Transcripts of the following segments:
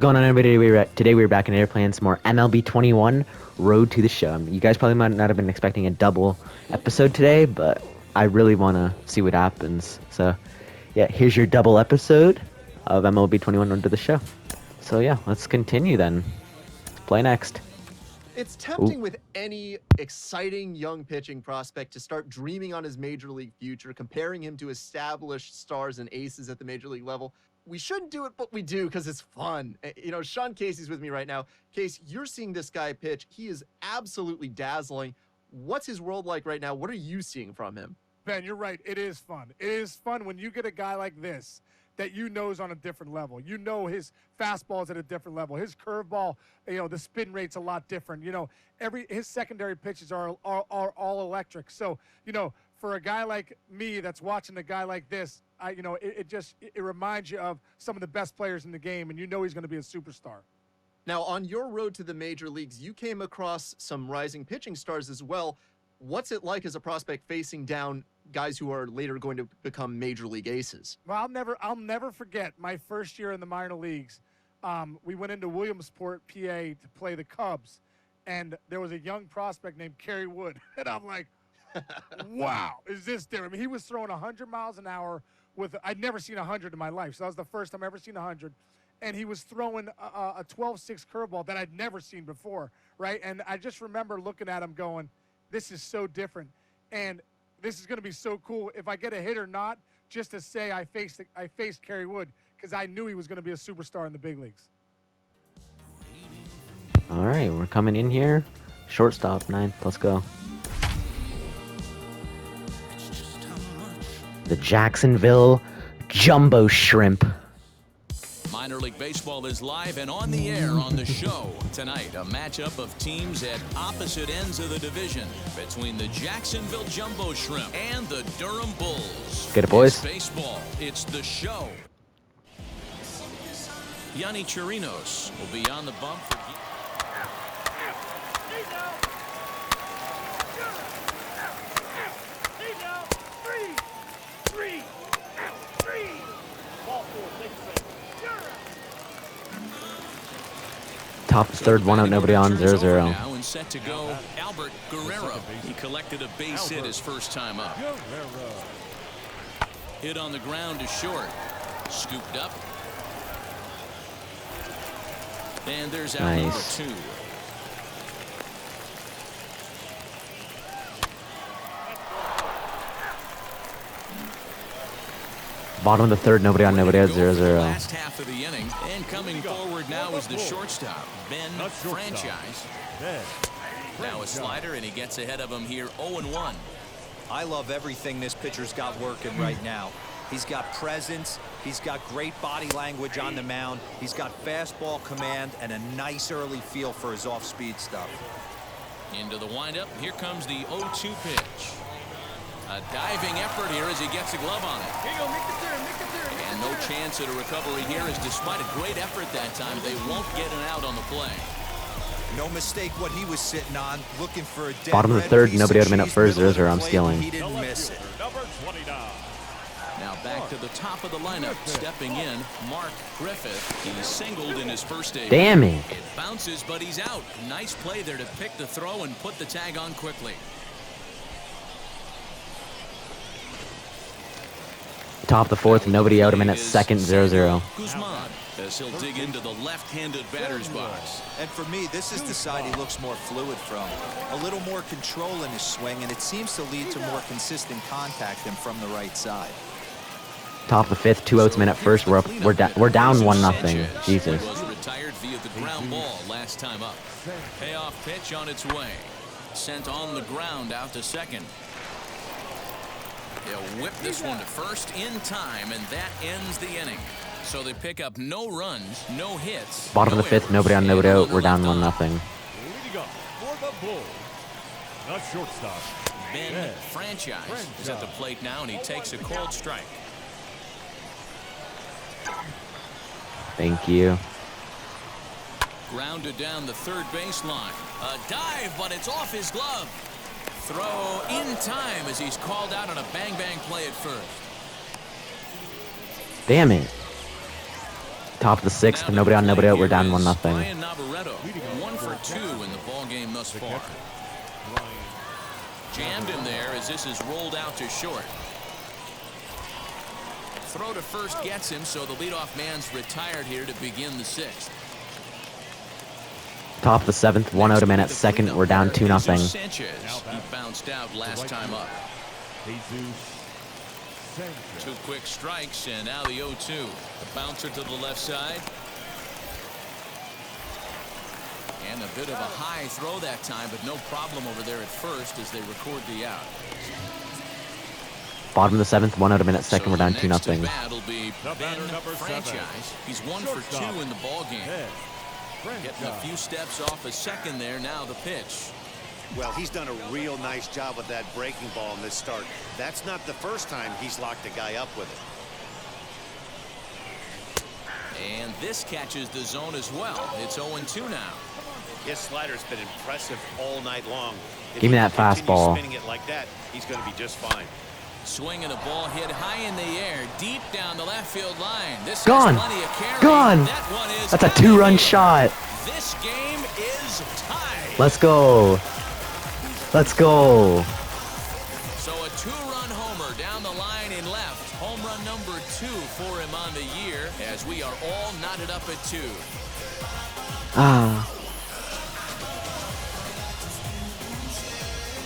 Going on, everybody? Today we're back in Airplane, some more MLB 21 Road to the Show. You guys probably might not have been expecting a double episode today, but I really want to see what happens. So, yeah, here's your double episode of MLB 21 Road to the Show. So, yeah, let's continue then. Let's play next. It's tempting with any exciting young pitching prospect to start dreaming on his major league future, comparing him to established stars and aces at the major league level. We shouldn't do it, but we do because it's fun. You know, Sean Casey's with me right now. Case, you're seeing this guy pitch. He is absolutely dazzling. What's his world like right now? What are you seeing from him? Ben, you're right. It is fun. It is fun when you get a guy like this that you know is on a different level. You know his fastball is at a different level. His curveball, the spin rate's a lot different. His secondary pitches are all electric. So, for a guy like me that's watching a guy like this, it reminds you of some of the best players in the game, and you know he's going to be a superstar. Now, on your road to the major leagues, you came across some rising pitching stars as well. What's it like as a prospect facing down guys who are later going to become major league aces? Well, I'll never forget my first year in the minor leagues. We went into Williamsport, PA, to play the Cubs, and there was a young prospect named Kerry Wood, and I'm like, wow, is this different? I mean, he was throwing 100 miles an hour I'd never seen 100 in my life, so that was the first time I ever seen 100. And he was throwing a 12-6 curveball that I'd never seen before, right? And I just remember looking at him going, this is so different, and this is going to be so cool if I get a hit or not, just to say I faced Kerry Wood, because I knew he was going to be a superstar in the big leagues. All right, we're coming in here. Shortstop, 9th. Let's go. The Jacksonville Jumbo Shrimp. Minor League Baseball is live and on the air on the show. Tonight, a matchup of teams at opposite ends of the division between the Jacksonville Jumbo Shrimp and the Durham Bulls. Get it, boys. It's baseball. It's the show. Yanni Chirinos will be on the bump for... Top of third, one out, nobody on, 0-0. Now and set to go, Albert Guerrero. He collected a base hit his first time up. Hit on the ground to short. Scooped up. And there's out number 2. Bottom of the third, nobody on, nobody out, 0-0. Last half of the inning, and coming forward now is the shortstop, Ben Franchise. Now a slider, and he gets ahead of him here, 0-1. I love everything this pitcher's got working right now. He's got presence, he's got great body language on the mound, he's got fastball command, and a nice early feel for his off-speed stuff. Into the windup, here comes the 0-2 pitch. A diving effort here as he gets a glove on it. And no chance at a recovery here, as despite a great effort that time, they won't get an out on the play. No mistake what he was sitting on, looking for a dead Bottom of the third, nobody out of minute first, 0-0. I'm stealing. He didn't miss it. Now back to the top of the lineup, stepping in, Mark Griffith. He singled in his first day. Damn it. It bounces, but he's out. Nice play there to pick the throw and put the tag on quickly. Top of the fourth, nobody out, a minute second, 0-0. Guzman, as he'll dig into the left-handed batter's box. And for me, this is the side he looks more fluid from. A little more control in his swing, and it seems to lead to more consistent contact than from the right side. Top of the fifth, 2 outs, minute first. We're down 1-0. Jesus. Was retired via the ground ball last time up. Payoff pitch on its way. Sent on the ground out to second. He'll whip this one to first in time, and that ends the inning. So they pick up no runs, no hits. Bottom of the fifth, nobody on, nobody out. We're down 1-0. Leading up for the Bulls, the shortstop, Ben Franchise is at the plate now, and he takes a cold strike. Thank you. Grounded down the third baseline. A dive, but it's off his glove. Throw in time as he's called out on a bang-bang play at first. Damn it. Top of the sixth, nobody on, nobody out. We're down 1-0. Ryan Navarretto, 1 for 2 in the ball game thus far. Jammed him there as this is rolled out to short. Throw to first gets him, so the leadoff man's retired here to begin the sixth. Top of the seventh, 1 out a man at second. We're down 2-0. Sanchez, he bounced out last time up. Two quick strikes, and now the 0-2. The bouncer to the left side. And a bit of a high throw that time, but no problem over there at first as they record the out. Bottom of the seventh, 1 out a man at second. We're down 2-0. That'll be Ben Franchise. He's 1 for 2 in the ball game. Getting a few steps off a second there. Now the pitch. Well, he's done a real nice job with that breaking ball in this start. That's not the first time he's locked a guy up with it. And this catches the zone as well. It's 0-2 now. His slider's been impressive all night long. If Give me he that continues fastball. spinning it like that, he's going to be just fine. Swinging a ball hit high in the air, deep down the left field line. This Gone. has plenty of carry. Gone. That one is That's a out of 2-run here. shot. This game is tied. Let's go. Let's go. So a 2-run homer down the line in left. Home run number 2 for him on the year as we are all knotted up at 2. Ah.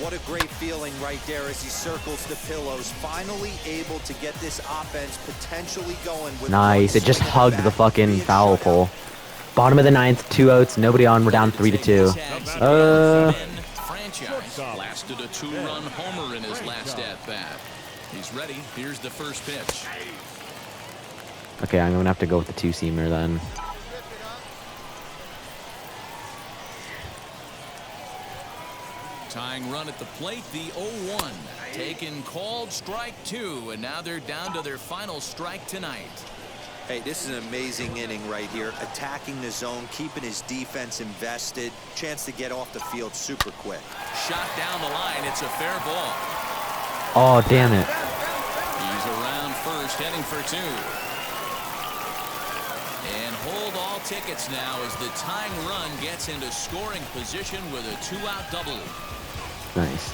What a great feeling right there as he circles the pillows, finally able to get this offense potentially going. With Nice. It just hugged the fucking foul pole. Bottom of the ninth, 2 outs, nobody on. We're down 3-2. Franchise blasted a 2-run homer in his last at bat. He's ready. Here's the first pitch. Okay, I'm gonna have to go with the 2-seamer then. Tying run at the plate, the 0-1. Taken, called, strike 2, and now they're down to their final strike tonight. Hey, this is an amazing inning right here. Attacking the zone, keeping his defense invested. Chance to get off the field super quick. Shot down the line. It's a fair ball. Oh, damn it. He's around first, heading for 2. And hold all tickets now as the tying run gets into scoring position with a 2-out double. Nice.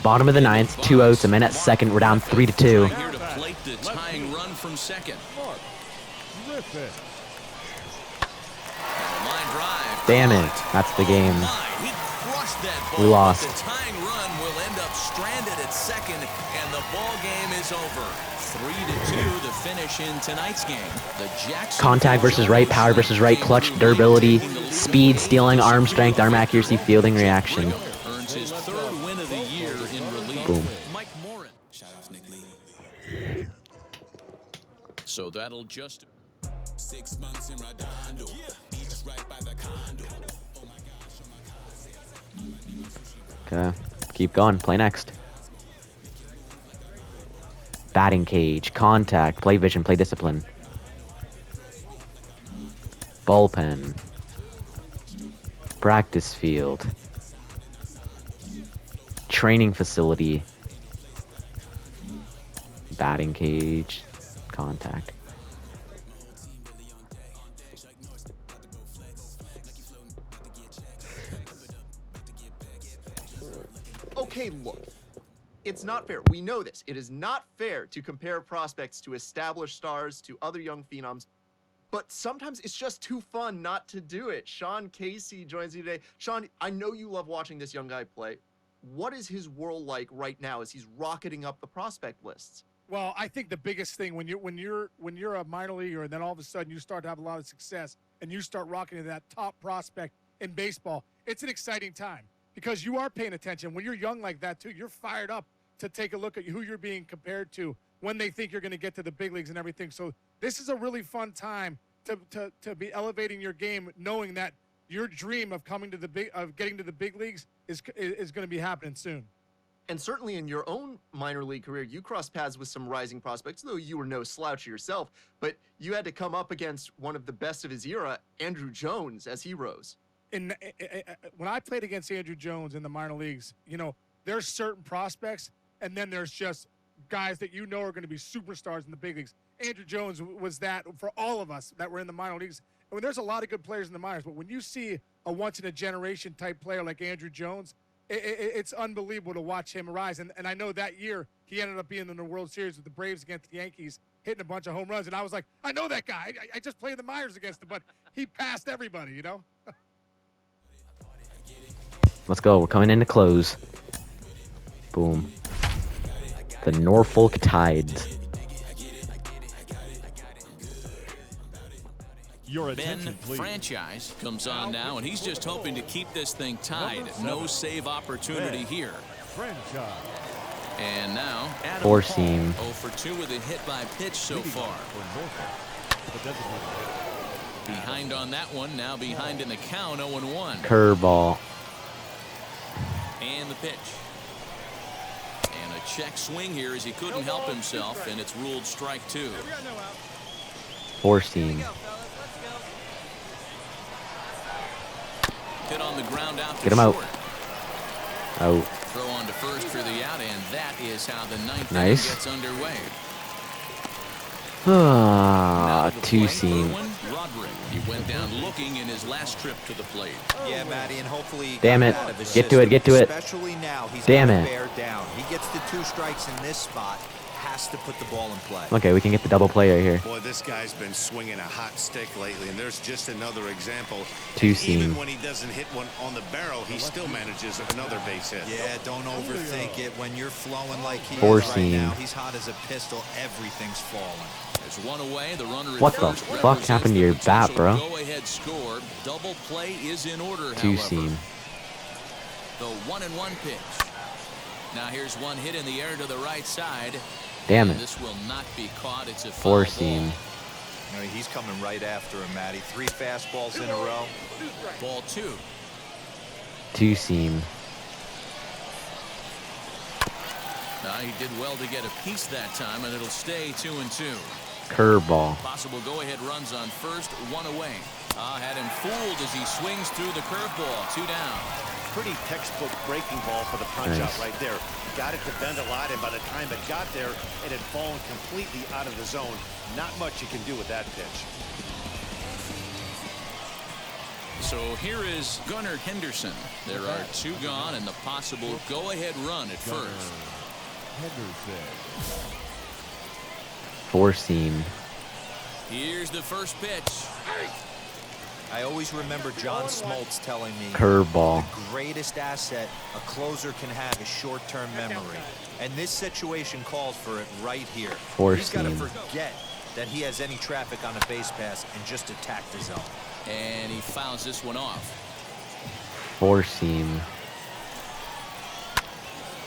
Bottom of the ninth, 2 outs, a man at second. We're down 3-2. Here to plate the tying run from second. Griffin. Line drive. Damn it. That's the game. He crushed that ball. We lost. The tying run will end up stranded at second, and the ball game is over. 3-2 the finish in tonight's game. The Jackson Contact versus right, power versus right, clutch, durability, speed, stealing, arm strength, arm accuracy, fielding reaction. earns his 3rd win of the year in relief. Boom. Mike Morin. Shout out Nick Lee. So that'll just 6 months in Redondo. Beach right by the condo. Oh my gosh, Okay, keep going. Play next. Batting cage, contact, play vision, play discipline. Bullpen. Practice field. Training facility. Batting cage, contact. Okay, look. It's not fair. We know this. It is not fair to compare prospects to established stars, to other young phenoms. But sometimes it's just too fun not to do it. Sean Casey joins me today. Sean, I know you love watching this young guy play. What is his world like right now as he's rocketing up the prospect lists? Well, I think the biggest thing when you're a minor leaguer and then all of a sudden you start to have a lot of success and you start rocking to that top prospect in baseball, it's an exciting time because you are paying attention. When you're young like that too, you're fired up to take a look at who you're being compared to when they think you're going to get to the big leagues and everything. So this is a really fun time to be elevating your game, knowing that your dream of getting to the big leagues is going to be happening soon. And certainly in your own minor league career, you crossed paths with some rising prospects, though you were no slouch yourself. But you had to come up against one of the best of his era, Andrew Jones, as he rose. When I played against Andrew Jones in the minor leagues, you know, there's certain prospects, and then there's just guys that you know are going to be superstars in the big leagues. Andrew Jones was that for all of us that were in the minor leagues. I mean, there's a lot of good players in the minors, but when you see a once-in-a-generation type player like Andrew Jones, it's unbelievable to watch him rise. And I know that year he ended up being in the World Series with the Braves against the Yankees, hitting a bunch of home runs. And I was like, I know that guy. I just played the minors against him, but he passed everybody, you know? Let's go. We're coming in to close. Boom. The Norfolk Tides. Your Ben attention, please. Franchise comes on now, and he's just hoping to keep this thing tied. No save opportunity here. Franchise. And now, Adam Four Paul, seam. 0 for 2 with a hit by pitch so far. Behind on that one, now behind in the count, 0-1. Curveball. And the pitch. And a check swing here as he couldn't help himself, and it's ruled strike 2. Four seam. Hit on the ground out to Get him out. short. Out. Throw on to first for the out, and that is how the ninth inning Nice. gets underway. Ah, Now to the two plate, seam. Irwin Roderick. He went down looking in his last trip to the plate. Yeah, Matty, and hopefully he Damn got it. out of his Get to it, system, get to it. Especially now, he's Damn got to it. bear down. He gets the 2 strikes in this spot, has to put the ball in play. Okay, we can get the double play right here. Boy, this guy's been swinging a hot stick lately, and there's just another example. Two Even seam. when he doesn't hit one on the barrel, he still manages another base hit. Yeah, don't overthink it. When you're flowing like he Four is right seam. now, he's hot as a pistol. Everything's falling. There's one away. The runner at What the first fuck represents happened to the your bat, potential bro? Go-ahead score. Double play is in order, Two however. seam. The 1-1 pitch. Now here's one hit in the air to the right side. Damn And it. this will not be caught. It's a foul Four ball. seam. I mean, he's coming right after him, Matty. 3 fastballs in a row. Ball 2. Two seam. He did well to get a piece that time, and it'll stay 2-2. Curveball. Possible go-ahead runs on first, 1 away. Had him fooled as he swings through the curveball. 2 down. Pretty textbook breaking ball for the punch out Nice. right there. Got it to bend a lot, and by the time it got there, it had fallen completely out of the zone. Not much you can do with that pitch. So here is Gunnar Henderson. There are 2 gone, and the possible go-ahead run at first. Henderson. Four seam. Here's the first pitch. I always remember John Smoltz telling me Curveball. the greatest asset a closer can have is short-term memory. And this situation calls for it right here. Four He's got to seam. forget that he has any traffic on a base pass and just attack the zone. And he fouls this one off. Four seam.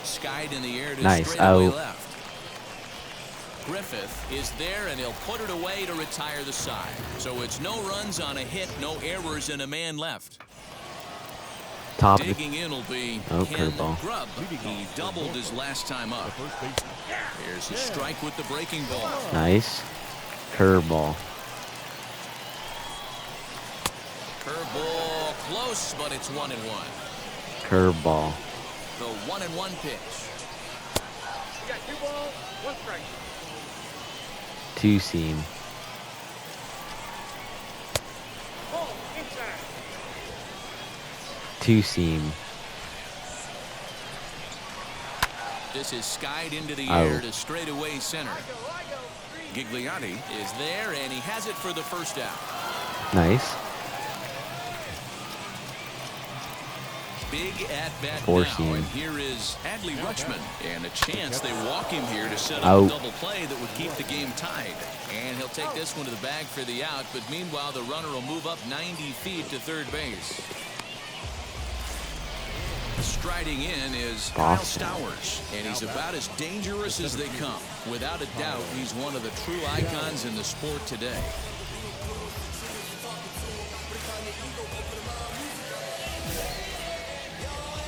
Skied in the air to Nice, straightaway out. left. Griffith is there, and he'll put it away to retire the side. So it's no runs on a hit, no errors, and a man left. Top of the Digging in will be Oh, Ken curveball. Grubb. He doubled his last time up. First baseman. Here's a strike with the breaking ball. Nice. Curveball. Curveball close, but it's 1-1. Curveball. The 1-1 pitch. You got 2 balls, 1 strike. Two seam. Two seam. This is skied into the Out. air to straightaway center. Gigliotti is there, and he has it for the first out. Nice. Big at bat Four now, seam. and here is Adley Rutschman, and a chance they walk him here to set up Out. a double play that would keep the game tied. And he'll take this one to the bag for the out, but meanwhile the runner will move up 90 feet to third base. Striding in is Kyle Boston. Stowers, and he's about as dangerous as they come. Without a doubt, he's one of the true icons in the sport today.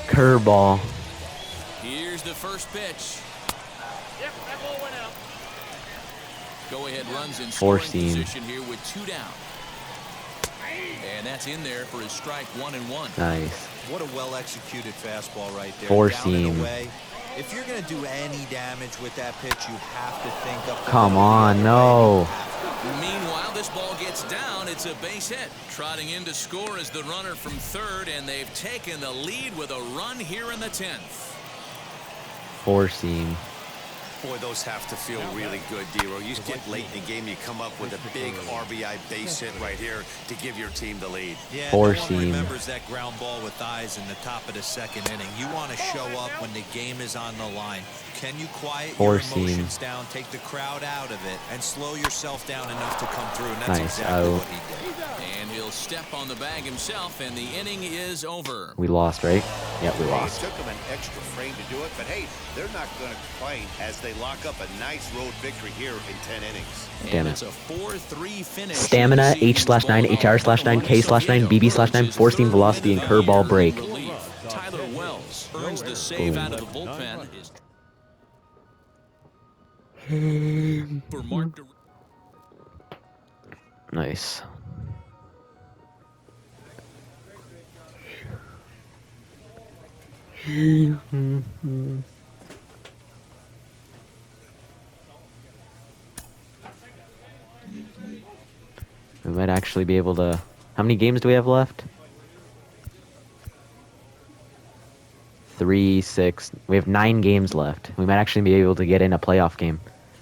Curveball. Here's here's the first pitch. Yep, that ball went out. Go ahead runs in Four scoring seam. position here with 2 down. And that's in there for his strike 1-1. Nice. What a well-executed fastball right there. Four Down and seam. away. If you're going to do any damage with that pitch, you have to think up. Come on, no. Meanwhile, this ball gets down. It's a base hit. Trotting in to score is the runner from third, and they've taken the lead with a run here in the 10th. 4 seam. Boy, those have to feel really good, Dero. You get late in the game, you come up with a big RBI base hit right here to give your team the lead. Yeah, Four no one seam. remembers that ground ball with eyes in the top of the 2nd inning. You want to show up when the game is on the line. Can you quiet Four your seam. emotions down, take the crowd out of it, and slow yourself down enough to come through? And that's Nice exactly out. what he did. And he'll step on the bag himself, and the inning is over. We lost, right? Yep, we It lost. took them an extra frame to do it, but hey, they're not going to complain as they lock up a nice road victory here in 10 innings. Damn And it. it's a 4-3 finish. Stamina, H/9, HR/9, K/9, BB/9, 4 seam velocity, and curveball break. Tyler Wells earns the save out of the bullpen. For Mark Dur- Nice. We might actually be able to... How many games do we have left? 3, 6... We have 9 games left. We might actually be able to get in a playoff game.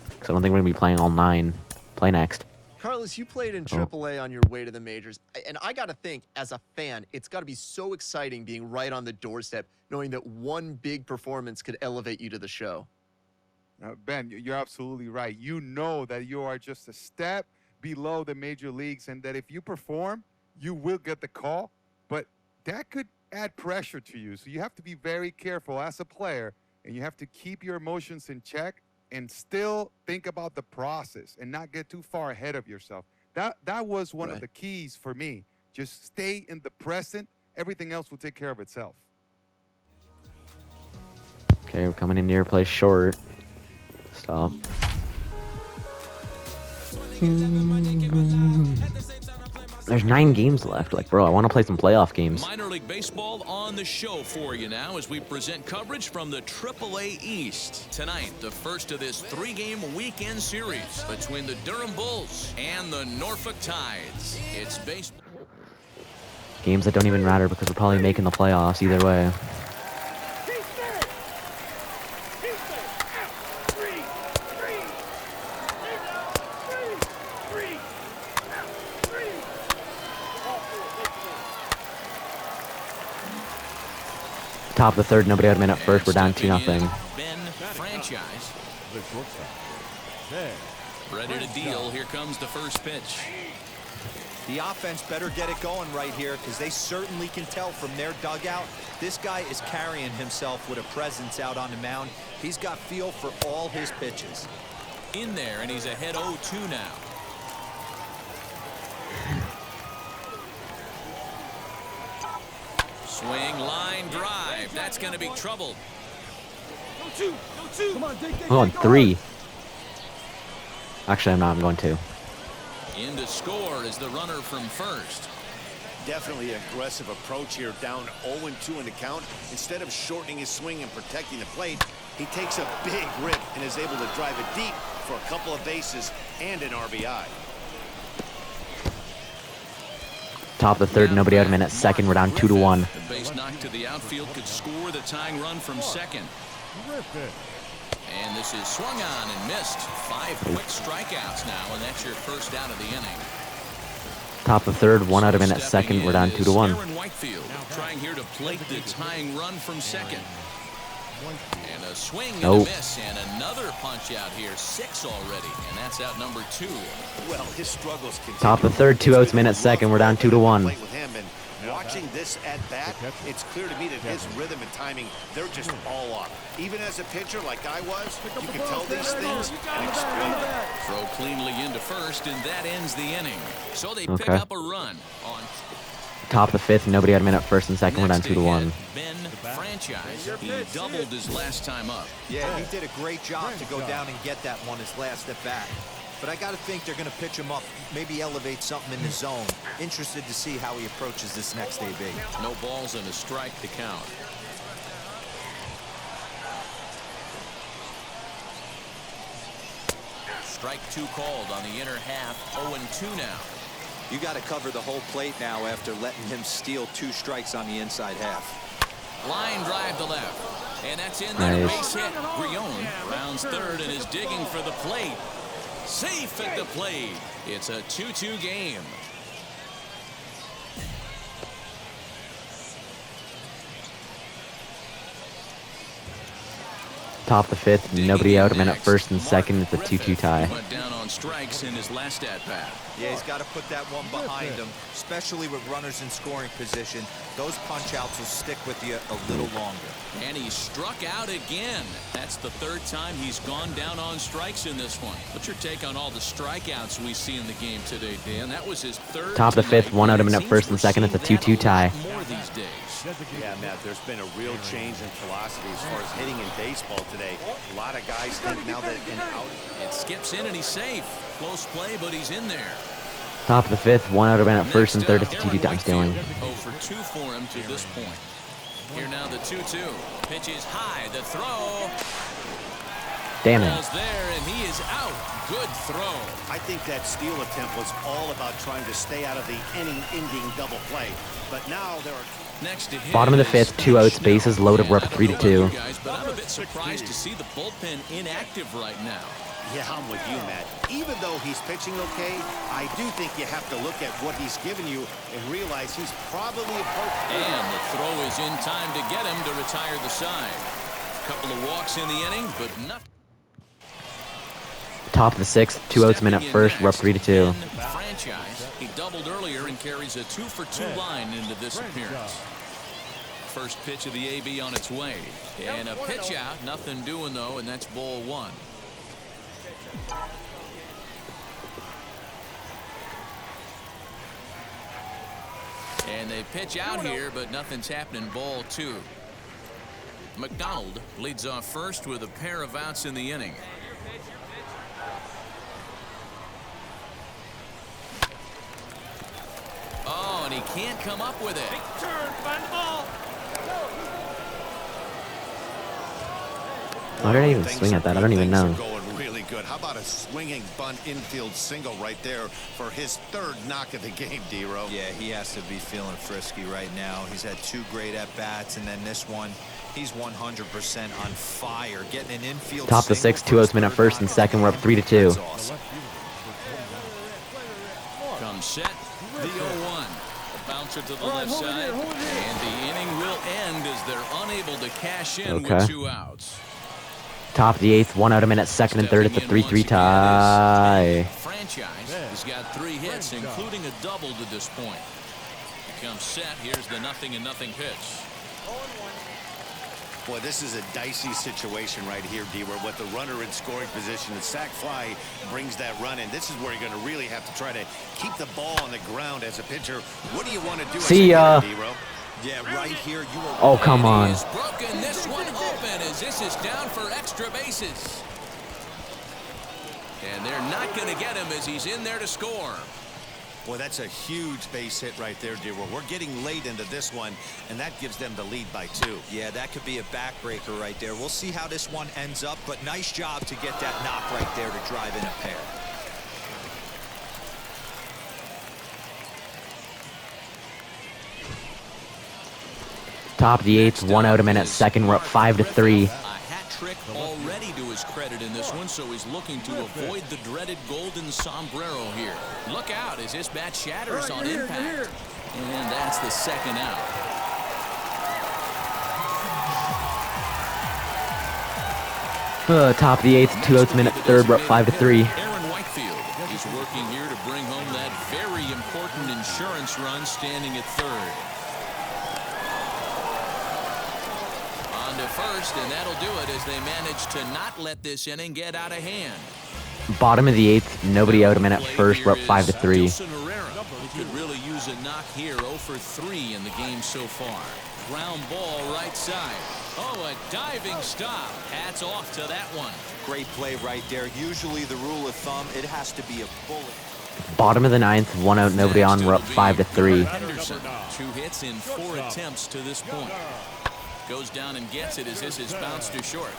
Because I don't think we're going to be playing all 9. Play next. Carlos, you played in Oh. AAA on your way to the majors, and I got to think, as a fan, it's got to be so exciting being right on the doorstep, knowing that one big performance could elevate you to the show. Ben, you're absolutely right. You know that you are just a step below the major leagues, and that if you perform, you will get the call, but that could add pressure to you. So you have to be very careful as a player, and you have to keep your emotions in check and still think about the process and not get too far ahead of yourself. That was one of Right. the keys for me. Just stay in the present. Everything else will take care of itself. Okay, we're coming in near play short. Stop. There's 9 games left. Like, bro, I want to play some playoff games. Minor League Baseball on the show for you now as we present coverage from the AAA East. Tonight, the first of this 3-game weekend series between the Durham Bulls and the Norfolk Tides. It's baseball. Games that don't even matter because we're probably making the playoffs either way. Top of the 3rd, nobody out of minute first. We're down 2-0. Ben Franchise. The shortstop. Ben. Ready to deal. Here comes the first pitch. The offense better get it going right here because they certainly can tell from their dugout. This guy is carrying himself with a presence out on the mound. He's got feel for all his pitches. In there, and he's ahead 0-2 now. Swing, line, drive. That's going to be trouble. I'm going 3. Actually, I'm not. I'm going 2. In to score is the runner from first. Definitely an aggressive approach here, down 0-2 in the count. Instead of shortening his swing and protecting the plate, he takes a big rip and is able to drive it deep for a couple of bases and an RBI. Top of the 3rd, nobody out of minute 2nd. We're down 2-1. The base knock to the outfield could score the tying run from second. Griffin. And this is swung on and missed. 5 quick strikeouts now, and that's your first out of the inning. Top of 3rd, 1 out of minute Stepping 2nd. We're down in is 2-1. Aaron Whitefield trying here to plate the tying run from second. And a swing and a Nope. miss, and another punch out here. 6 already, and that's out number 2. Well, his struggles continue. Top of 3rd, 2 outs, minute 2nd. We're down 2-1. With him, and watching this at bat, it's clear to me that his rhythm and timing, they're just all off. Even as a pitcher like I was, you can tell these things and exploit them. Throw cleanly into first, and that ends the inning. So they pick Okay. up a run on Top of the 5th, nobody out of minute 1st and 2nd. We're down next to 2-1. hit, Ben franchise. He doubled his last time up. Yeah, he did a great job to go down and get that one his last at bat. But I got to think they're going to pitch him up, maybe elevate something in the zone. Interested to see how he approaches this next AB. No balls and a strike to count. Strike 2 called on the inner half. 0-2 now. You got to cover the whole plate now after letting him steal 2 strikes on the inside half. Line drive to left. And that's in there. Nice. Base hit. Brion rounds third and is digging for the plate. Safe at the plate. It's a 2-2 game. Top of the fifth, nobody out. Men at first and second. It's a 2-2 tie. Went down on strikes in his last at bat. Yeah, he's got to put that one behind him, especially with runners in scoring position. Those punch-outs will stick with you a little longer. And he struck out again. That's the 3rd time he's gone down on strikes in this one. What's your take on all the strikeouts we see in the game today, Dan? That was his 3rd. Top of the fifth, one out. Men at Seems first and we're second. It's a seeing 2-2 tie. that more these days. Yeah, Matt, there's been a real change in philosophy as far as hitting in baseball today. A lot of guys think now that an out. It skips in and he's safe. Close play, but he's in there. Top of the fifth, one out. Men at first and third. It's a 2-2 time stealing. 0 for 2 for him to this point. Here now the 2-2. Pitch is high. The throw. Damn it. Ball's there, and he is out. Good throw. I think that steal attempt was all about trying to stay out of the inning-ending double play. But now there are... Next to him Bottom of the is fifth, 2 outs, bases loaded. We're up 3-2. Guys, but I'm a bit surprised to see the bullpen inactive right now. Yeah, I'm with you, Matt. Even though he's pitching okay, I do think you have to look at what he's given you and realize he's probably approaching. And the throw is in time to get him to retire the side. Couple of walks in the inning, but nothing. Top of the sixth, 2 outs. Men at first. We're up 3-2. Franchise. He doubled earlier and carries a 2 for 2 line into this appearance. First pitch of the AB on its way. And a pitch out. Nothing doing, though, and that's ball 1. And they pitch out here, but nothing's happening. Ball 2. McDonald leads off first with a pair of outs in the inning. Oh, and he can't come up with it. Big turn, find the ball. Why did I even swing at that? I don't even know. Going really good. How about a swinging bunt infield single right there for his 3rd knock of the game, D-Row? Yeah, he has to be feeling frisky right now. He's had 2 great at-bats, and then this one, he's 100% on fire. Getting an infield Top of the sixth, 2 outs. Men at first and second. We're up 3-2. Awesome. Comes set. The 0-1. A bouncer to the left side. And the inning will end as they're unable to cash in with 2 outs. Top of the eighth, 1 out. Men at second and third. It's a 3-3 tie. Franchise has got 3 hits, including a double to this point. He comes set. Here's the 0-0 pitch. Boy, this is a dicey situation right here, D-Row, with the runner in scoring position. The sac fly brings that run in. This is where you're going to really have to try to keep the ball on the ground as a pitcher. What do you want to do? See ya. D-Row? Yeah, right here, you are. Oh, come on. He has broken this one open as this is down for extra bases. And they're not going to get him as he's in there to score. Boy, that's a huge base hit right there, D-Row. We're getting late into this one, and that gives them the lead by 2. Yeah, that could be a backbreaker right there. We'll see how this one ends up, but nice job to get that knock right there to drive in a pair. Top of the eighth, 1 out. Men at second. We're up 5-3. A hat trick already to his credit in this one, so he's looking to avoid the dreaded golden sombrero here. Look out as this bat shatters on impact. And that's the 2nd out. Top of the eighth, 2 outs. Men at third. We're up 5-3. Aaron Whitefield is working here to bring home that very important insurance run, standing at third. On to first, and that'll do it as they manage to not let this inning get out of hand. Bottom of the eighth, nobody out. Men at first. We're up 5-3. Could really use a knock here. 0 for 3 in the game so far. ground ball right side. Oh, a diving stop. Hats off to that one. Great play right there. Usually the rule of thumb, it has to be a bullet. Bottom of the ninth, 1 out, nobody on. We're up 5-3. Henderson, 2 hits in 4 attempts to this point. Goes down and gets it as this is bounced to short.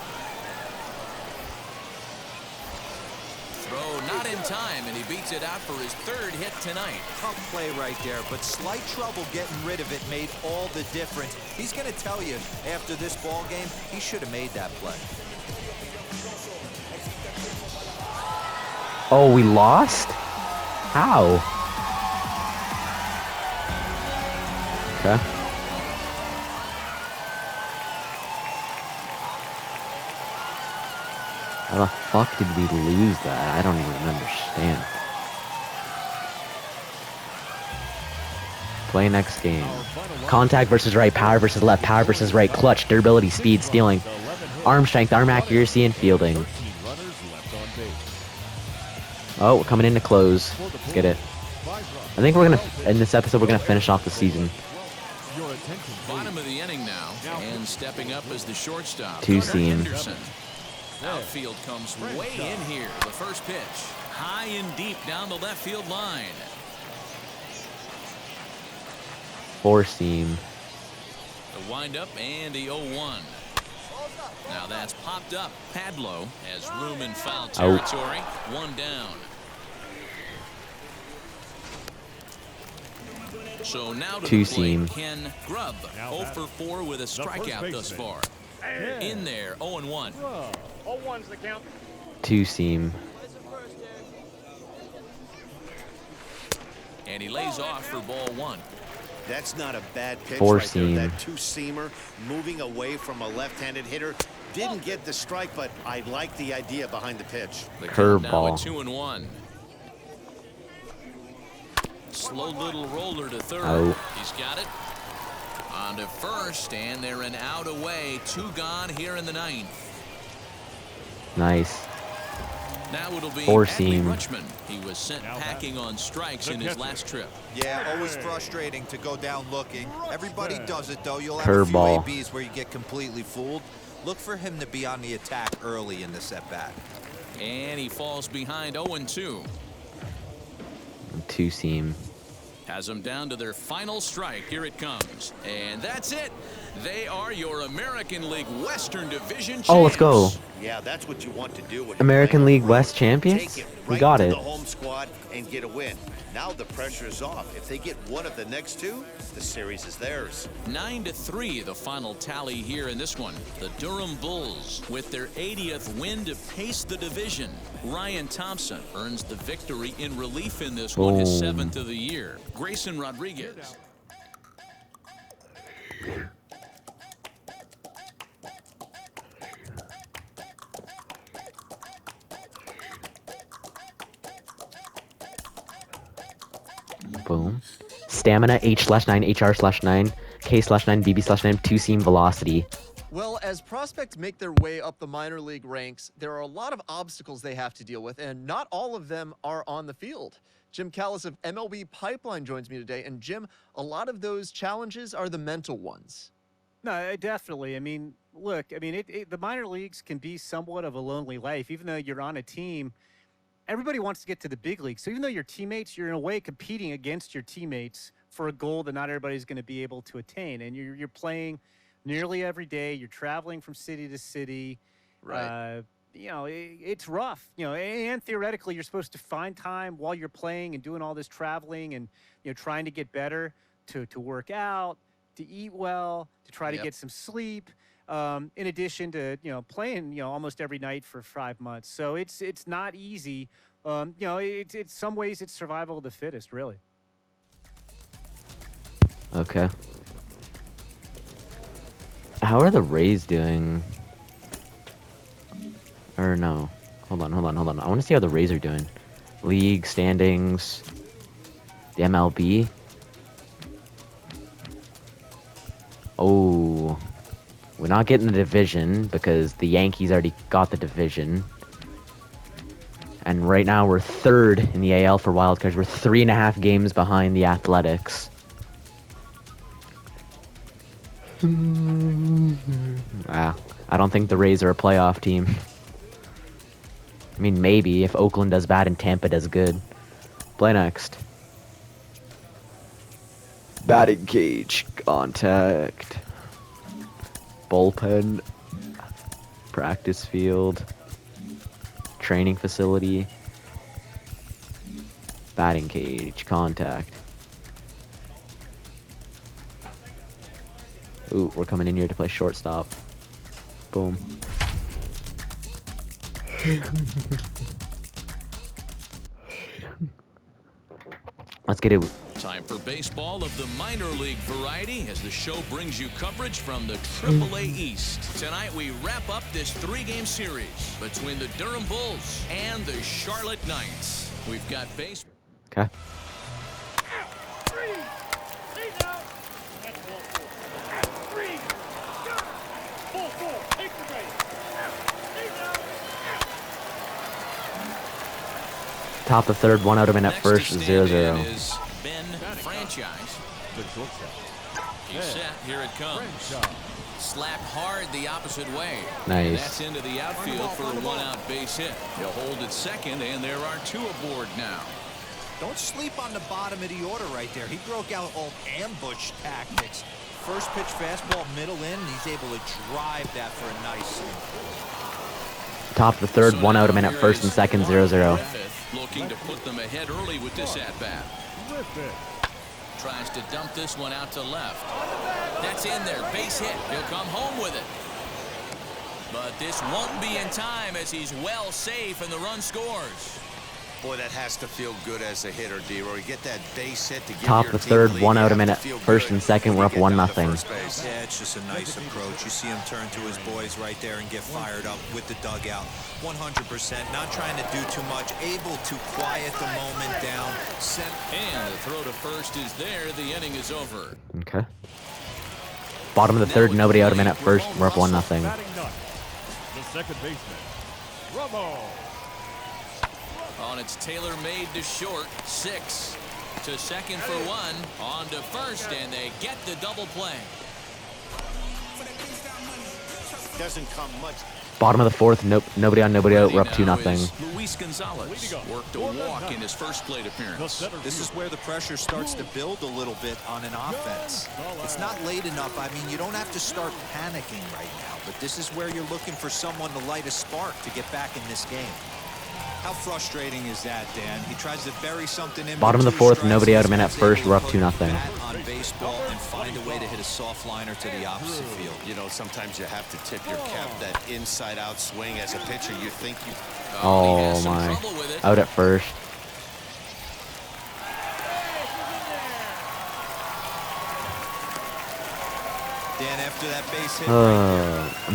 Throw not in time, and he beats it out for his 3rd hit tonight. Tough play right there, but slight trouble getting rid of it made all the difference. He's going to tell you after this ball game, he should have made that play. Oh, we lost? How? Okay. How the fuck did we lose that? I don't even understand. Play next game. Contact versus right, power versus left, power versus right, clutch, durability, speed, stealing, arm strength, arm accuracy, and fielding. Oh, we're coming in to close. Let's get it. I think we're gonna, in this episode, we're gonna finish off the season. Bottom of the inning now, and stepping up as the shortstop. Two-seam. Henderson. Outfield comes way in here. The first pitch, high and deep down the left field line. 4-seam. The windup and the 0-1. Now that's popped up. Padlo has room in foul territory. 1 down. So now to the plate, Ken Grubb. 0 for 4 with a strikeout thus far. In there, 0-1. 0-1's the count. 2-seam. And he lays off for ball 1. That's not a bad pitch. 4-seam. Right there. That 2-seamer moving away from a left-handed hitter. Didn't get the strike, but I like the idea behind the pitch. Curveball. 2-1. Slow little roller to third. Oh. He's got it. On to first, and they're an out away. 2 gone here in the 9th. Nice. Now it'll be 4-seam. Rutschman. He was sent packing on strikes in his last trip. Yeah, always frustrating to go down looking. Everybody does it, though. You'll have Curveball. a few ABs where you get completely fooled. Look for him to be on the attack early in this at-bat. And he falls behind 0-2. 2-seam. Has them down to their final strike. Here it comes. And that's it. They are your American League Western Division champs. Oh, let's go. Yeah, that's what you want to do. When American League West champions? Take it We right got to it. the home squad and get a win. Now the pressure is off. If they get one of the next 2, the series is theirs. 9-3, the final tally here in this one. The Durham Bulls with their 80th win to pace the division. Ryan Thompson earns the victory in relief in this one, his Boom. 7th of the year. Grayson Rodriguez. Boom. Stamina, H/9, HR/9, K/9, BB/9, 2-seam velocity. Well, as prospects make their way up the minor league ranks, there are a lot of obstacles they have to deal with, and not all of them are on the field. Jim Callis of MLB Pipeline joins me today, and Jim, a lot of those challenges are the mental ones. No, definitely. I mean, look, I mean, the minor leagues can be somewhat of a lonely life. Even though you're on a team, everybody wants to get to the big leagues. So even though you're teammates, you're in a way competing against your teammates for a goal that not everybody's going to be able to attain. And you're playing nearly every day. You're traveling from city to city. Right. You know, it's rough. You know, and theoretically, you're supposed to find time while you're playing and doing all this traveling and, you know, trying to get better, to work out, to eat well, to try to get some sleep. In addition to, you know, playing, you know, almost every night for 5 months. So it's not easy. You know, it's some ways it's survival of the fittest, really. Okay. How are the Rays doing? Or no. Hold on. I want to see how the Rays are doing. League standings. The MLB. Oh. We're not getting the division because the Yankees already got the division. And right now we're 3rd in the AL for wildcards. We're 3.5 games behind the Athletics. Wow. I don't think the Rays are a playoff team. I mean, maybe if Oakland does bad and Tampa does good. Play next. Batting cage. Contact. Bullpen. Practice field. Training facility. Batting cage. Contact. Ooh, we're coming in here to play shortstop. Boom. Let's get it. Time for baseball of the minor league variety as the show brings you coverage from the AAA East. Tonight we wrap up this 3-game series between the Durham Bulls and the Charlotte Knights. We've got baseball. Okay. Top of the third, 1 out of man at first, 0-0. Is Ben Franchise. Good shortstop. He's set. Here it comes. Slap hard the opposite way. Nice. And that's into the outfield for a 1-out base hit. He'll hold at second, and there are 2 aboard now. Don't sleep on the bottom of the order right there. He broke out all ambush tactics. First pitch fastball, middle in, and he's able to drive that for a nice swing. Top of the third, So 1 out of man now at first and second, 0-0. Looking to put them ahead early with this at-bat. Tries to dump this one out to left. That's in there. Base hit. He'll come home with it. But this won't be in time as he's well safe and the run scores. Boy, that has to feel good as a hitter, D-Roy. You get that base hit to give Top your of the team third, lead. 1 You out have of man to at feel first good and second, when we're you up get 1 down to nothing. first base. Yeah, it's just a nice approach. You see him turn to his boys right there and get fired up with the dugout. 100%. Not trying to do too much. Able to quiet the moment down. And the throw to first is there. The inning is over. Okay. Bottom of the third, nobody out of man at first, we're up 1 nothing. Batting ninth, the second baseman, Romo. On its tailor-made to short. 6 to second for 1. On to first, and they get the double play. Doesn't come much. Bottom of the fourth, nope, nobody on, nobody out, we're up Ready 2 now nothing. is Luis Gonzalez worked a walk in his first plate appearance. This is where the pressure starts to build a little bit on an offense. It's not late enough. I mean, you don't have to start panicking right now, but this is where you're looking for someone to light a spark to get back in this game. How frustrating is that, Dan? He tries to bury something in. Bottom of the fourth, nobody out of man at first, we're up 2 nothing. On baseball and find a way to hit a soft liner to the opposite field. You know, sometimes you have to tip your cap. That inside-out swing as a pitcher, you think you... He Oh has some my. trouble with it. Out at first. Dan, after that base hit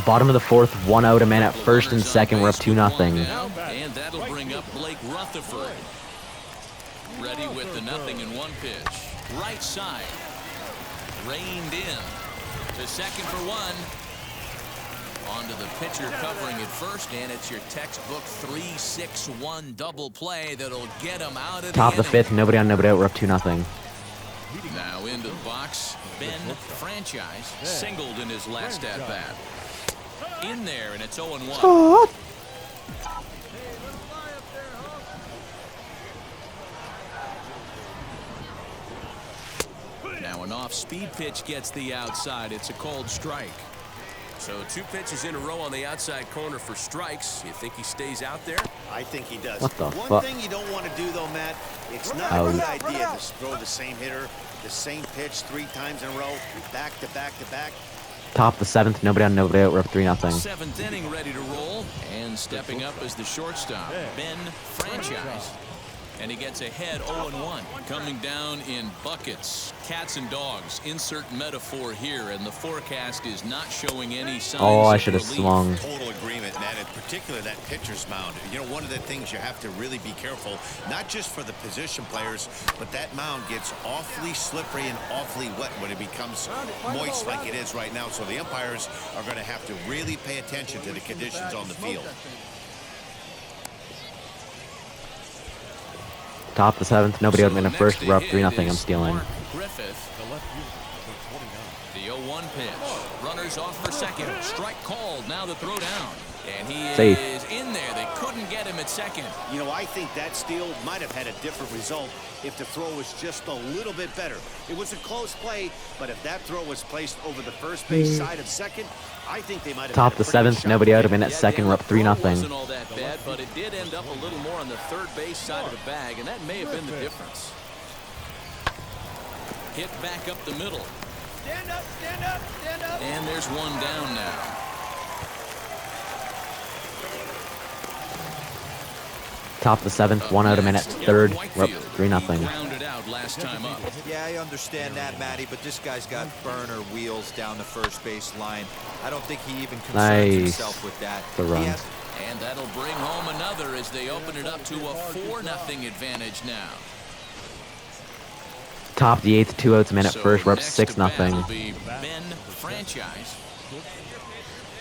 Bottom of the fourth, 1 out of man at first and second, we're up 2 nothing. And that'll bring up Blake Rutherford. Ready with the 0-1 pitch. Right side. Reined in. To second for 1. Onto the pitcher covering at first, and it's your textbook 3-6-1 double play that'll get him out of Top of the inning. fifth, nobody on, nobody out, we're up 2 nothing. Now into the box, Ben Franchise singled in his last at-bat. In there, and it's 0-1. Now an off-speed pitch gets the outside. It's a cold strike. So 2 pitches in a row on the outside corner for strikes. You think he stays out there? I think he does. What the One fuck? thing you don't want to do, though, Matt, it's not Out. a good idea to throw the same hitter, the same pitch 3 times in a row, back to back to back. Top of the seventh, nobody on, nobody out, we're up 3 nothing. 7th inning ready to roll. And stepping up as the shortstop, Ben Franchise. And he gets ahead 0-1. Coming down in buckets. Cats and dogs. Insert metaphor here. And the forecast is not showing any signs Oh, I of should have relief. swung. Total agreement, Matt, in particular that pitcher's mound. You know, one of the things you have to really be careful, not just for the position players, but that mound gets awfully slippery and awfully wet when it becomes moist like it is right now. So the umpires are going to have to really pay attention to the conditions on the field. Top of the seventh, nobody out, man at next first, to we're up hit 3 nothing. I'm is stealing. Mark Griffith. The left fielder, number 29. The The 0-1 pitch. Runners off for second. Strike called. Now the throw down. And he Safe. is in there. They couldn't get him at second. You know, I think that steal might have had a different result if the throw was just a little bit better. It was a close play, but if that throw was placed over the first base side of second, I think they might have Top had a the pretty good seventh. shot. Nobody out of in at Yeah, second. We're up the throw 3-0. wasn't all that bad, but it did end up a little more on the third base side of the bag, and that may have been the difference. Hit back up the middle. Stand up, stand up, stand up. And there's one down now. Top of the seventh. 1 out of in at third. We're up 3-0. Grounded out last time up. Yeah, I understand that, Matty, but this guy's got burner wheels down the first base line. I don't think he even concerns Nice. himself with that. The run. He has- And that'll bring home another as they open it up to a 4-0 advantage now. Top the eighth. 2 outs. Man at So first. We're up next to bat 6-0. will be Ben Franchise.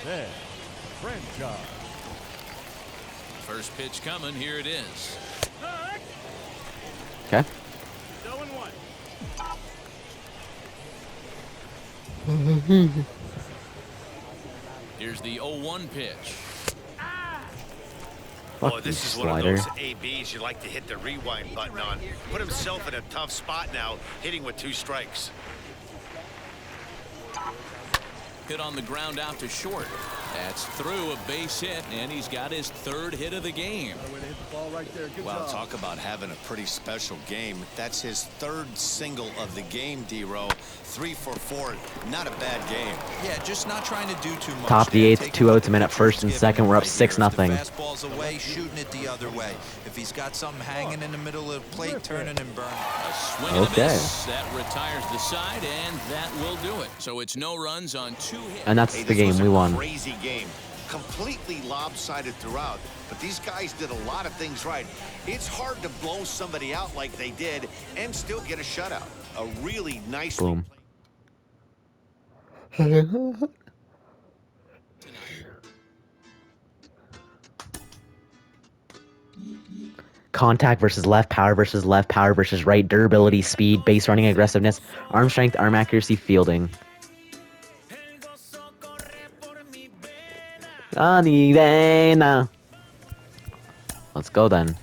Ben Franchise. First pitch coming. Here it is. Okay. 0-1. Here's the 0-1 pitch. Oh, Fuck you, this is one of slider. those ABs you like to hit the rewind button on. Put himself in a tough spot now, hitting with 2 strikes. Hit on the ground out to short. That's through a base hit, and he's got his 3rd hit of the game. Well, talk about having a pretty special game. That's his 3rd single of the game, D-Row. 3 for 4. Not a bad game. Yeah, just not trying to do too much. Top the there. eighth. Taking 2 what outs. the Man at pitcher's first and giving second. him We're up right here. If 6-0. the fastball's away, shooting it the other way. If he's got something hanging in the middle of the plate, turning and burning. A swing and a Okay. miss. That retires the side, and that will do it. So it's no runs on 2 hits. And that's Hey, the this game was we a won. Crazy game. Completely lopsided throughout. But these guys did a lot of things right. It's hard to blow somebody out like they did and still get a shutout. A really nice Boom. Contact versus left, power versus right, durability, speed, base running, aggressiveness, arm strength, arm accuracy, fielding. Let's go then.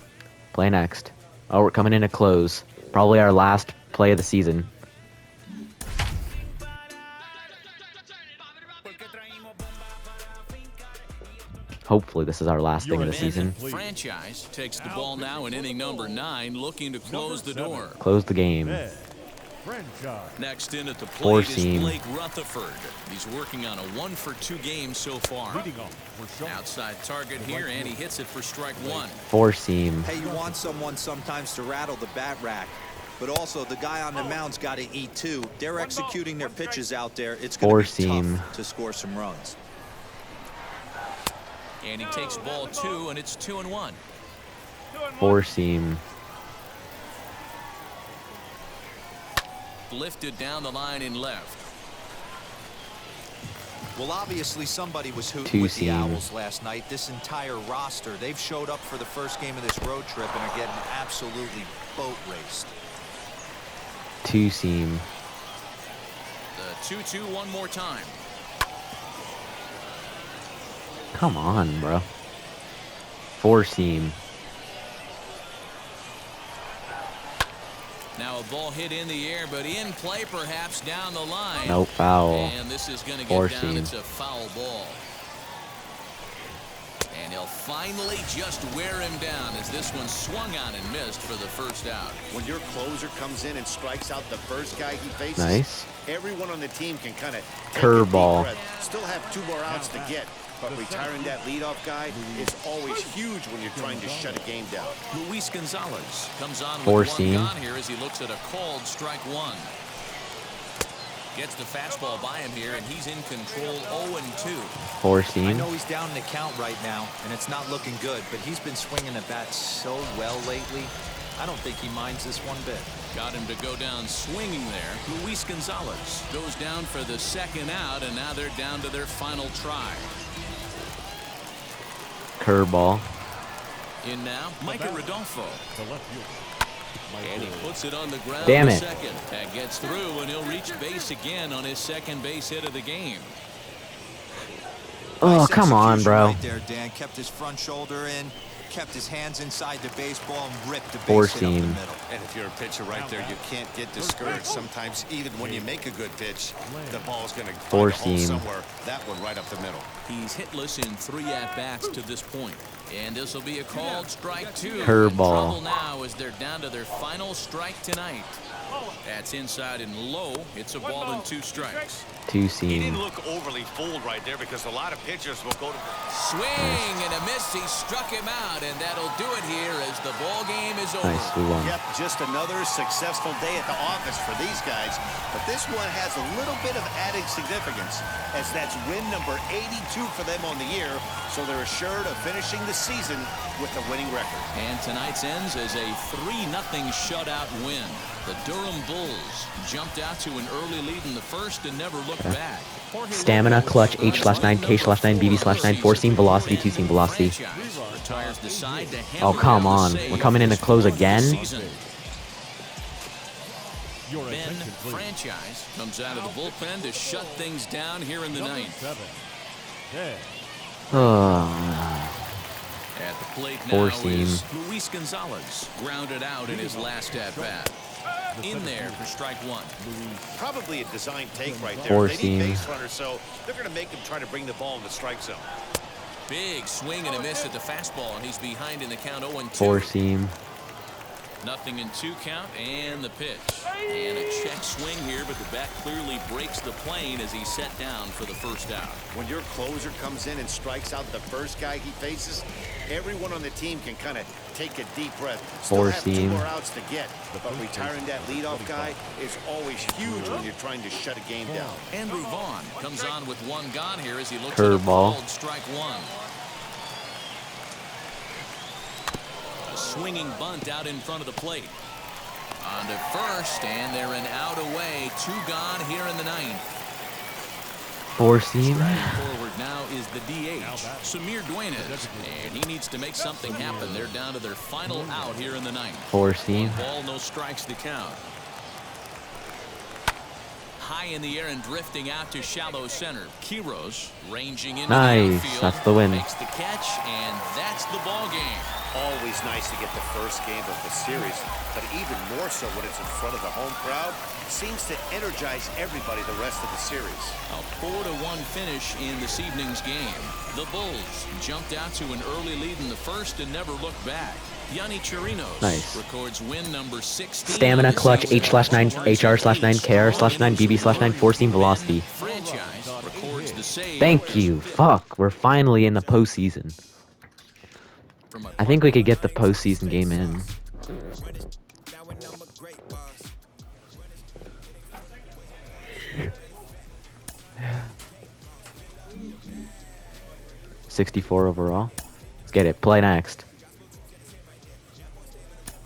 Play next. Oh, we're coming in to close. Probably our last play of the season. Hopefully this is our last thing of the season. Franchise takes the ball now in inning number 9, looking to close the door. Close the game. Ben Franchise. Next in at the Four plate is seam. Blake Rutherford. He's working on a 1-for-2 game so far. Leading off for Sean. Outside target here, and he hits it for strike 1. 4 seam. Hey, you want someone sometimes to rattle the bat rack, but also the guy on the mound's got to eat too. They're executing their pitches out there. It's going to be Four-seam. tough to score some runs. And he takes ball 2, and it's 2-1. 4 seam. Lifted down the line in left. Well, obviously somebody was hooting Two with the seam. Owls last night. This entire roster, they've showed up for the first game of this road trip and are getting absolutely boat raced. 2 seam. The 2-2 one more time. Come on, bro. 4 seam. Now a ball hit in the air, but in play perhaps down the line. No foul. And this is going to Four get down. seam. It's a foul ball. And he'll finally just wear him down as this one swung on and missed for the first out. When your closer comes in and strikes out the first guy he faces, Nice. everyone on the team can kind of Curveball. Still have 2 more outs to get, but retiring that leadoff guy is always huge when you're trying to shut a game down. Luis Gonzalez comes on Four with 1 seam. gone here as he looks at a called strike 1. Gets the fastball by him here, and he's in control 0-2. 4 I seam. know he's down in the count right now, and it's not looking good, but he's been swinging the bat so well lately. I don't think he minds this one bit. Got him to go down swinging there. Luis Gonzalez goes down for the second out, and now they're down to their final try. Curveball. In now, Micah Rodolfo. The left fielder. And he puts it on the ground. Damn to it. second. That gets through, and he'll reach base again on his second base hit of the game. Oh, Nice come on, execution bro. Right there, Dan. Kept his front shoulder in, kept his hands inside the baseball, and ripped the Four base hit up the seam. middle. And if you're a pitcher right there, you can't get discouraged. Sometimes even when you make a good pitch, the ball's going to Four find a hole seam. somewhere. That one right up the middle. He's hitless in 3 at-bats to this point. And this will be a called strike 2. Curveball. Trouble now as they're down to their final strike tonight. That's inside and low. It's a ball and 2 strikes. Two He seam. didn't look overly fooled right there because a lot of pitchers will go to Swing and a miss. He struck him out, and that'll do it here as the ball game is over. Nice, we won. Yep, just another successful day at the office for these guys. But this one has a little bit of added significance, as that's win number 82 for them on the year. So they're assured of finishing the season with a winning record. And tonight's ends as a 3-0 shutout win. The Durham Bulls jumped out to an early lead in the first and never looked back. Stamina, clutch, H/9, K/9, BB/9, 4-seam velocity, 2-seam velocity. Retires the side to Oh, hammer come down the on. save We're coming in to close again? season. Your Ben attention, please. Franchise comes out of the bullpen to shut things down here in the Number ninth. 7. Ted. Oh, At the plate Four now seam. is Luis Gonzalez, grounded out in his last at-bat. In there for strike 1. Probably a design take right there. Four They seam. need base runners, so they're going to make him try to bring the ball in the strike zone. Big swing and a miss at the fastball, and he's behind in the count 0-2. 4-seam. Nothing in 2 count, and the pitch. And a check swing here, but the bat clearly breaks the plane as he's set down for the first out. When your closer comes in and strikes out the first guy he faces, everyone on the team can kind of take a deep breath. Still Four have 2 seam. more outs to get, but retiring that leadoff guy is always huge when you're trying to shut a game down. Andrew Vaughn comes on with 1 gone here as he looks Curveball. at a called strike 1. A swinging bunt out in front of the plate. On to first, and they're an out away. 2 gone here in the ninth. 4-seam. Forward now is the DH, Samir Duenas, and he needs to make something happen. They're down to their final out here in the ninth. 4-seam. Ball, no strikes to count. High in the air and drifting out to shallow center. Quiros ranging into Nice, the outfield. that's the win. Makes the catch, and that's the ball game. Always nice to get the first game of the series, but even more so when it's in front of the home crowd. Seems to energize everybody the rest of the series. A 4-1 finish in this evening's game. The Bulls jumped out to an early lead in the first and never looked back. Yanni Chirinos Nice. records win number 16. Stamina, clutch, H/9, HR/9, KR/9, BB/9, 4-seam velocity. Franchise records the save. Thank you. Fuck, we're finally in the postseason. I think we could get the postseason game in. .64 overall. Let's get it. Play next.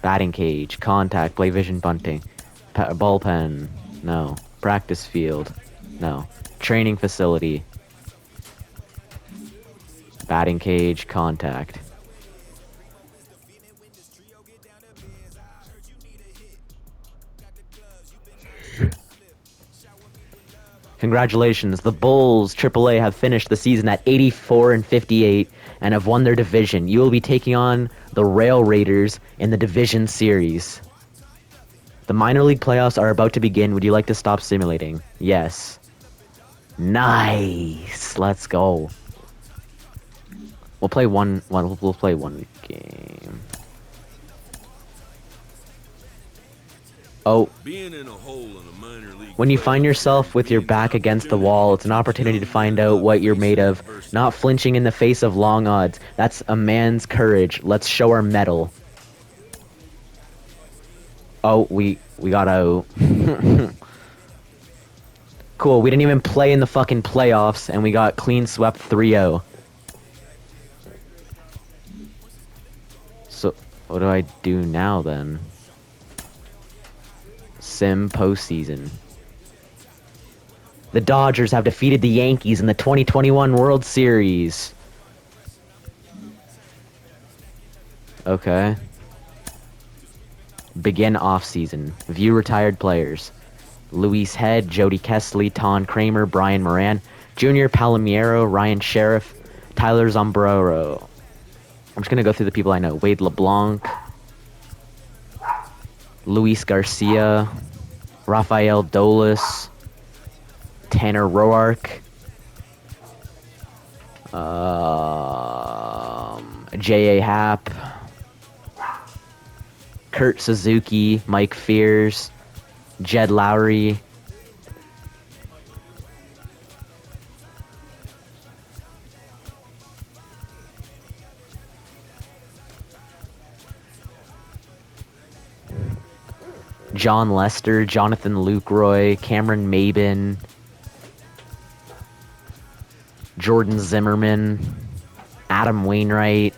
Batting cage, contact, play vision bunting, bullpen, no. Practice field, no. Training facility, batting cage, contact. Congratulations, the Bulls AAA have finished the season at 84-58 and have won their division. You will be taking on the Rail Raiders in the division series. The minor league playoffs are about to begin. Would you like to stop simulating? Yes. Nice. Let's go. We'll play one game. Oh. Being in a hole in a minor league. When you find yourself with your back against the wall, it's an opportunity to find out what you're made of. Not flinching in the face of long odds. That's a man's courage. Let's show our mettle. Oh, we got out. Cool, we didn't even play in the fucking playoffs, and we got clean swept 3-0. So, what do I do now, then? Sim postseason. The Dodgers have defeated the Yankees in the 2021 World Series. Okay. Begin off-season. View retired players. Luis Head, Jody Kesley, Ton Kramer, Brian Moran, Junior Palmiero, Ryan Sheriff, Tyler Zombrero. I'm just going to go through the people I know. Wade LeBlanc, Luis Garcia, Rafael Dolis, Tanner Roark, J.A. Happ, Kurt Suzuki, Mike Fears, Jed Lowry, John Lester, Jonathan Lucroy, Cameron Mabin, Jordan Zimmerman, Adam Wainwright,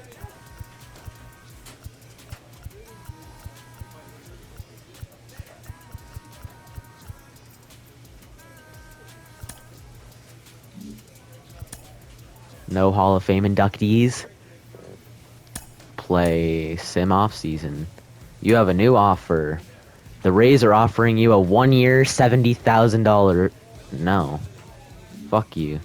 no Hall of Fame inductees. Play sim off season. You have a new offer. The Rays are offering you a 1-year, $70,000. No. Fuck you.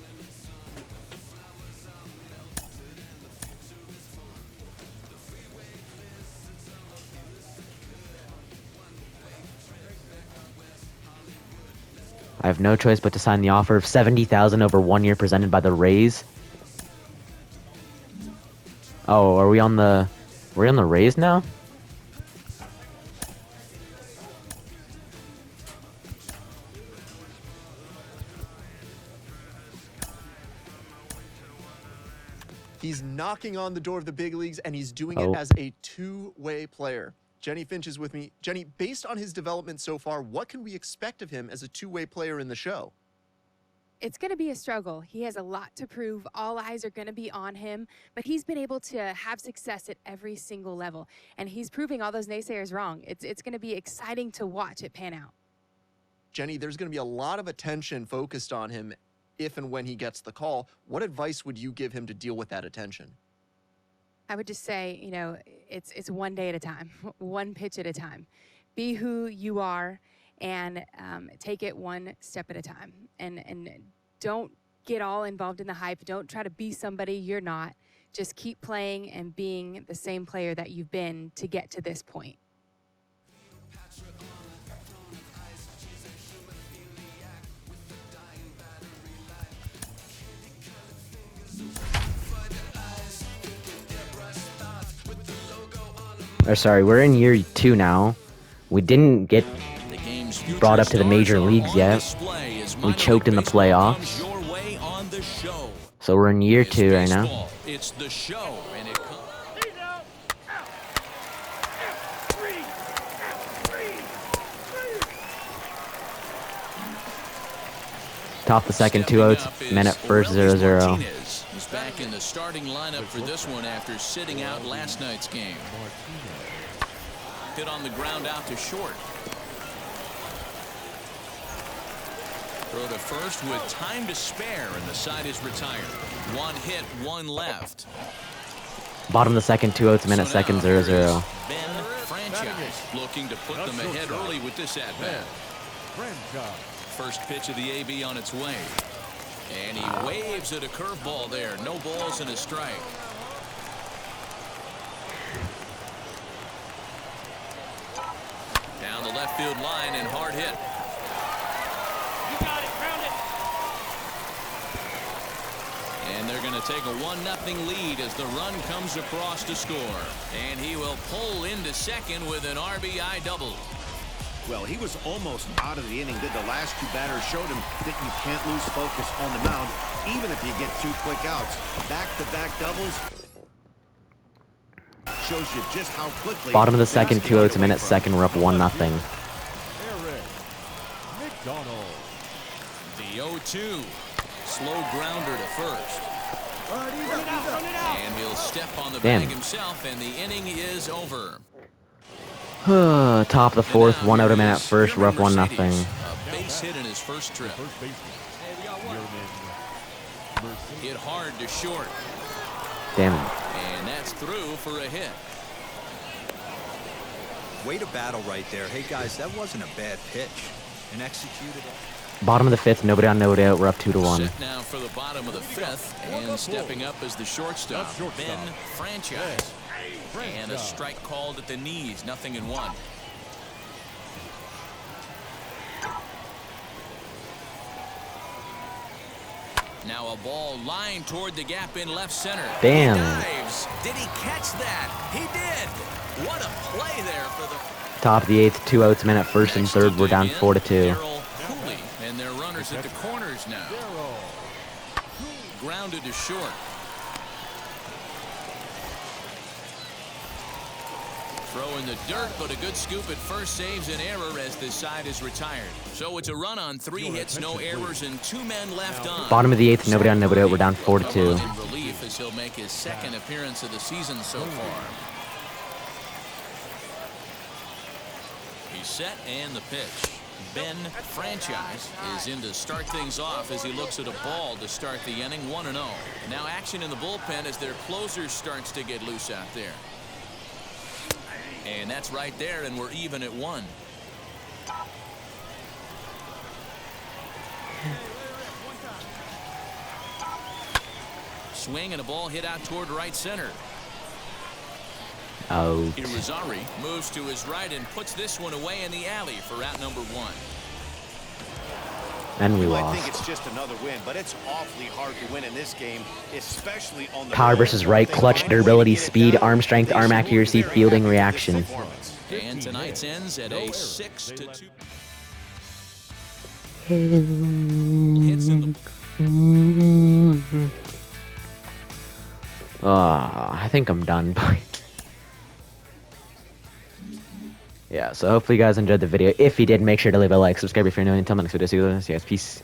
I have no choice but to sign the offer of $70,000 over 1 year presented by the Rays. Oh, are we on the Rays now? He's knocking on the door of the big leagues, and he's doing it as a two-way player. Jenny Finch is with me. Jenny, based on his development so far, what can we expect of him as a two-way player in the show? It's going to be a struggle. He has a lot to prove. All eyes are going to be on him, but he's been able to have success at every single level, and he's proving all those naysayers wrong. It's going to be exciting to watch it pan out. Jenny, there's going to be a lot of attention focused on him if and when he gets the call. What advice would you give him to deal with that attention? I would just say, you know, it's one day at a time, one pitch at a time. Be who you are and take it one step at a time. And don't get all involved in the hype. Don't try to be somebody you're not. Just keep playing and being the same player that you've been to get to this point. Or sorry, we're in year 2 now. We didn't get brought up to the major leagues yet. We choked in the playoffs. So we're in year 2 right now. It's the show, and it Top the second, 2 outs, men at first, 0-0. He's back in the starting lineup for this one after sitting out last night's game. Hit on the ground out to short. Throw to first with time to spare, and the side is retired. 1 hit, 1 left. Bottom of the second, 2 outs, men at second, 0-0. Ben Franchise looking to put them ahead early with this at-bat. First pitch of the AB on its way. And he waves at a curveball there. No balls and a strike. Down the left field line and hard hit. You got it, ground it. And they're going to take a 1-0 lead as the run comes across to score. And he will pull into second with an RBI double. Well, he was almost out of the inning. Did the last 2 batters showed him that you can't lose focus on the mound, even if you get 2 quick outs. Back-to-back doubles shows you just how quickly. Bottom of the second, 2 outs, men at second, we're up 1-0. The 0-2. Slow grounder to first. And he'll step on the bag himself, and the inning is over. Top of the fourth, 1 out, man at first, we're up 1-0. A base hit in his first trip. Hit hard to short. Damn it. And that's through for a hit. Way to battle right there. Hey, guys, that wasn't a bad pitch. And executed. Bottom of the fifth, nobody on, nobody out. We're up 2-1. Set now for the bottom of the fifth, and stepping up as the shortstop, Ben Franchise. And a strike called at the knees, 0-1. Now a ball lined toward the gap in left center. Damn. He dives. Did he catch that? He did. What a play there for the Top of the eighth, 2 outs, men at first and third. We're down 4-2. Cooley, and their runners at the corners now. Grounded to short. Throw in the dirt, but a good scoop at first saves an error as this side is retired. So it's a run on 3 hits, no errors, and 2 men left on. Bottom of the eighth, nobody on, nobody out. We're down 4-2. In relief as he'll make his second appearance of the season so far. He's set and the pitch. Ben Franchise is in to start things off as he looks at a ball to start the inning, 1-0. Now action in the bullpen as their closer starts to get loose out there. And that's right there, and we're even at 1. Swing and a ball hit out toward right center. Out. Irizarry moves to his right and puts this one away in the alley for out number 1. And we I lost. think it's just another win, but it's awfully hard to win in this game, especially on the Power versus right, clutch, durability, speed, arm strength, arm accuracy, fielding, reaction. And tonight's ends at a 6-2. Hits in the I think I'm done. Yeah, so hopefully you guys enjoyed the video. If you did, make sure to leave a like, subscribe if you're new. Until my next video, see you guys. Peace.